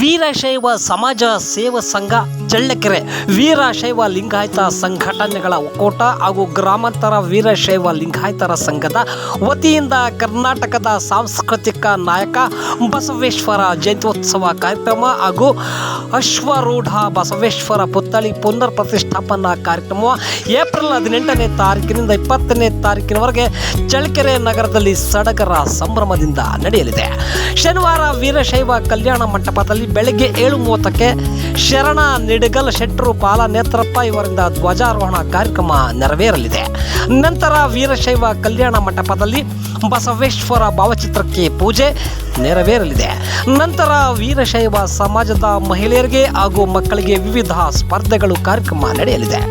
ವೀರಶೈವ ಸಮಾಜ ಸೇವಾ ಸಂಘ ಚಳ್ಳಕೆರೆ, ವೀರಶೈವ ಲಿಂಗಾಯತ ಸಂಘಟನೆಗಳ ಒಕ್ಕೂಟ ಹಾಗೂ ಗ್ರಾಮಾಂತರ ವೀರಶೈವ ಲಿಂಗಾಯತರ ಸಂಘದ ವತಿಯಿಂದ ಕರ್ನಾಟಕದ ಸಾಂಸ್ಕೃತಿಕ ನಾಯಕ ಬಸವೇಶ್ವರ ಜಯಂತ್ಯೋತ್ಸವ ಕಾರ್ಯಕ್ರಮ ಹಾಗೂ ಅಶ್ವಾರೂಢ ಬಸವೇಶ್ವರ ಪುತ್ಥಳಿ ಪುನರ್ ಪ್ರತಿಷ್ಠಾಪನಾ ಕಾರ್ಯಕ್ರಮ ಏಪ್ರಿಲ್ 18ನೇ ತಾರೀಕಿನಿಂದ 20ನೇ ತಾರೀಕಿನವರೆಗೆ ಚಳ್ಳಕೆರೆ ನಗರದಲ್ಲಿ ಸಡಗರ ಸಂಭ್ರಮದಿಂದ ನಡೆಯಲಿದೆ. ಶನಿವಾರ ವೀರಶೈವ ಕಲ್ಯಾಣ ಮಂಟಪದಲ್ಲಿ ಬೆಳಗ್ಗೆ 7:30ಕ್ಕೆ ಶರಣ ನಿಡಗಲ್ ಶೆಟ್ಟರು ಪಾಲ ನೇತ್ರಪ್ಪ ಇವರಿಂದ ಧ್ವಜಾರೋಹಣ ಕಾರ್ಯಕ್ರಮ ನೆರವೇರಲಿದೆ. ನಂತರ ವೀರಶೈವ ಕಲ್ಯಾಣ ಮಂಟಪದಲ್ಲಿ ಬಸವೇಶ್ವರ ಭಾವಚಿತ್ರಕ್ಕೆ ಪೂಜೆ ನೆರವೇರಲಿದೆ. ನಂತರ ವೀರಶೈವ ಸಮಾಜದ ಮಹಿಳೆಯರಿಗೆ ಹಾಗೂ ಮಕ್ಕಳಿಗೆ ವಿವಿಧ ಸ್ಪರ್ಧೆಗಳು ಕಾರ್ಯಕ್ರಮ ನಡೆಯಲಿದೆ.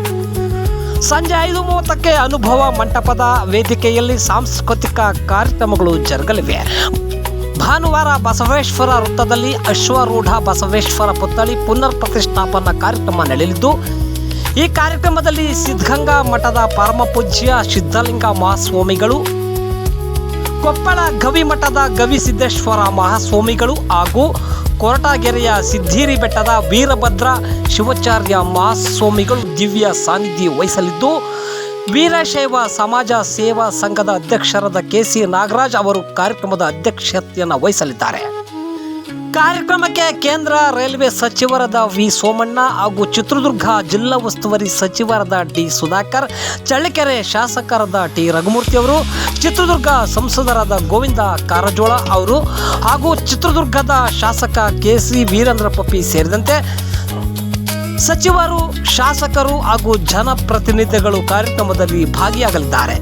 ಸಂಜೆ 5:30ಕ್ಕೆ ಅನುಭವ ಮಂಟಪದ ವೇದಿಕೆಯಲ್ಲಿ ಸಾಂಸ್ಕೃತಿಕ ಕಾರ್ಯಕ್ರಮಗಳು ಜರುಗಲಿವೆ. ಭಾನುವಾರ ಬಸವೇಶ್ವರ ವೃತ್ತದಲ್ಲಿ ಅಶ್ವಾರೂಢ ಬಸವೇಶ್ವರ ಪುತ್ಥಳಿ ಪುನರ್ ಪ್ರತಿಷ್ಠಾಪನಾ ಕಾರ್ಯಕ್ರಮ ನಡೆಯಲಿದ್ದು, ಈ ಕಾರ್ಯಕ್ರಮದಲ್ಲಿ ಸಿದ್ಧಗಂಗಾ ಮಠದ ಪರಮಪೂಜ್ಯ ಸಿದ್ಧಲಿಂಗ ಮಹಾಸ್ವಾಮಿಗಳು, ಕೊಪ್ಪಳ ಗವಿ ಮಠದ ಗವಿಸಿದ್ದೇಶ್ವರ ಮಹಾಸ್ವಾಮಿಗಳು ಹಾಗೂ ಕೊರಟಗೆರೆಯ ಸಿದ್ಧೇರಿ ಬೆಟ್ಟದ ವೀರಭದ್ರ ಶಿವಾಚಾರ್ಯ ಮಹಾಸ್ವಾಮಿಗಳು ದಿವ್ಯ ಸಾನ್ನಿಧ್ಯ ವಹಿಸಲಿದ್ದು, ವೀರಶೈವ ಸಮಾಜ ಸೇವಾ ಸಂಘದ ಅಧ್ಯಕ್ಷರಾದ ಕೆ.ಸಿ. ನಾಗರಾಜ್ ಅವರು ಕಾರ್ಯಕ್ರಮದ ಅಧ್ಯಕ್ಷತೆಯನ್ನು ವಹಿಸಲಿದ್ದಾರೆ. ಕಾರ್ಯಕ್ರಮಕ್ಕೆ ಕೇಂದ್ರ ರೈಲ್ವೆ ಸಚಿವರಾದ ವಿ ಸೋಮಣ್ಣ ಹಾಗೂ ಚಿತ್ರದುರ್ಗ ಜಿಲ್ಲಾ ಉಸ್ತುವಾರಿ ಸಚಿವರಾದ ಡಿ ಸುಧಾಕರ್, ಚಳ್ಳಕೆರೆ ಶಾಸಕರಾದ ಟಿ ರಘುಮೂರ್ತಿ ಅವರು, ಚಿತ್ರದುರ್ಗ ಸಂಸದರಾದ ಗೋವಿಂದ ಕಾರಜೋಳ ಅವರು ಹಾಗೂ ಚಿತ್ರದುರ್ಗದ ಶಾಸಕ ಕೆ.ಸಿ. ವೀರೇಂದ್ರ ಪಪ್ಪಿ ಸೇರಿದಂತೆ ಸಚಿವರು, ಶಾಸಕರು ಹಾಗೂ ಜನಪ್ರತಿನಿಧಿಗಳು ಕಾರ್ಯಕ್ರಮದಲ್ಲಿ ಭಾಗಿಯಾಗಲಿದ್ದಾರೆ.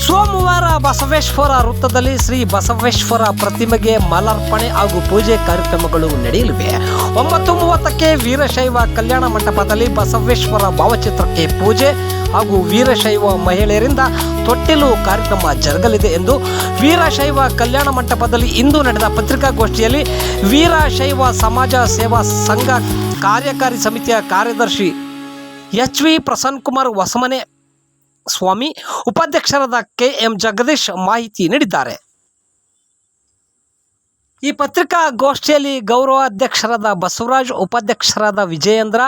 ಸೋಮವಾರ ಬಸವೇಶ್ವರ ವೃತ್ತದಲ್ಲಿ ಶ್ರೀ ಬಸವೇಶ್ವರ ಪ್ರತಿಮೆಗೆ ಮಾಲಾರ್ಪಣೆ ಹಾಗೂ ಪೂಜೆ ಕಾರ್ಯಕ್ರಮಗಳು ನಡೆಯಲಿವೆ. 9:30ಕ್ಕೆ ವೀರಶೈವ ಕಲ್ಯಾಣ ಮಂಟಪದಲ್ಲಿ ಬಸವೇಶ್ವರ ಭಾವಚಿತ್ರಕ್ಕೆ ಪೂಜೆ ಹಾಗೂ ವೀರಶೈವ ಮಹಿಳೆಯರಿಂದ ತೊಟ್ಟಿಲು ಕಾರ್ಯಕ್ರಮ ಜರುಗಲಿದೆ ಎಂದು ವೀರಶೈವ ಕಲ್ಯಾಣ ಮಂಟಪದಲ್ಲಿ ಇಂದು ನಡೆದ ಪತ್ರಿಕಾಗೋಷ್ಠಿಯಲ್ಲಿ ವೀರಶೈವ ಸಮಾಜ ಸೇವಾ ಸಂಘ ಕಾರ್ಯಕಾರಿ ಸಮಿತಿಯ ಕಾರ್ಯದರ್ಶಿ ಎಚ್.ವಿ. ಪ್ರಸನ್ನಕುಮಾರ್ ಹೊಸಮನೆ ಸ್ವಾಮಿ, ಉಪಾಧ್ಯಕ್ಷರಾದ ಕೆ.ಎಂ. ಜಗದೀಶ್ ಮಾಹಿತಿ ನೀಡಿದ್ದಾರೆ. ಈ ಪತ್ರಿಕಾಗೋಷ್ಠಿಯಲ್ಲಿ ಗೌರವಾಧ್ಯಕ್ಷರಾದ ಬಸವರಾಜ್, ಉಪಾಧ್ಯಕ್ಷರಾದ ವಿಜಯೇಂದ್ರ,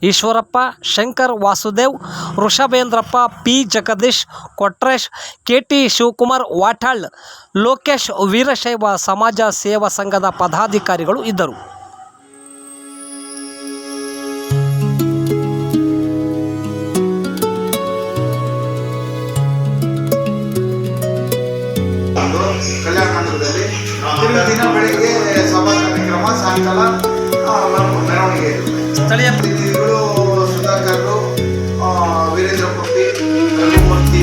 ಈಶ್ವರಪ್ಪ, ಶಂಕರ್, ವಾಸುದೇವ್, ವೃಷಭೇಂದ್ರಪ್ಪ, ಪಿ. ಜಗದೀಶ್, ಕೊಟ್ರೇಶ್, ಕೆ.ಟಿ. ಶಿವಕುಮಾರ್, ವಾಟಾಳ್, ಲೋಕೇಶ್, ವೀರಶೈವ ಸಮಾಜ ಸೇವಾ ಸಂಘದ ಪದಾಧಿಕಾರಿಗಳು ಇದ್ದರು. ಕಲ್ಯಾಣ ಮಂಟಪದಲ್ಲಿ ದಿನ ಬೆಳಿಗ್ಗೆ ಸಭಾ ಕಾರ್ಯಕ್ರಮ, ಸಾಯಂಕಾಲ ಮೆರವಣಿಗೆ. ಸ್ಥಳೀಯ ಪ್ರತಿನಿಧಿಗಳು ಸುಧಾಕರ್, ವೀರೇಂದ್ರ ಪಪ್ಪಿ, ರಘುಮೂರ್ತಿ,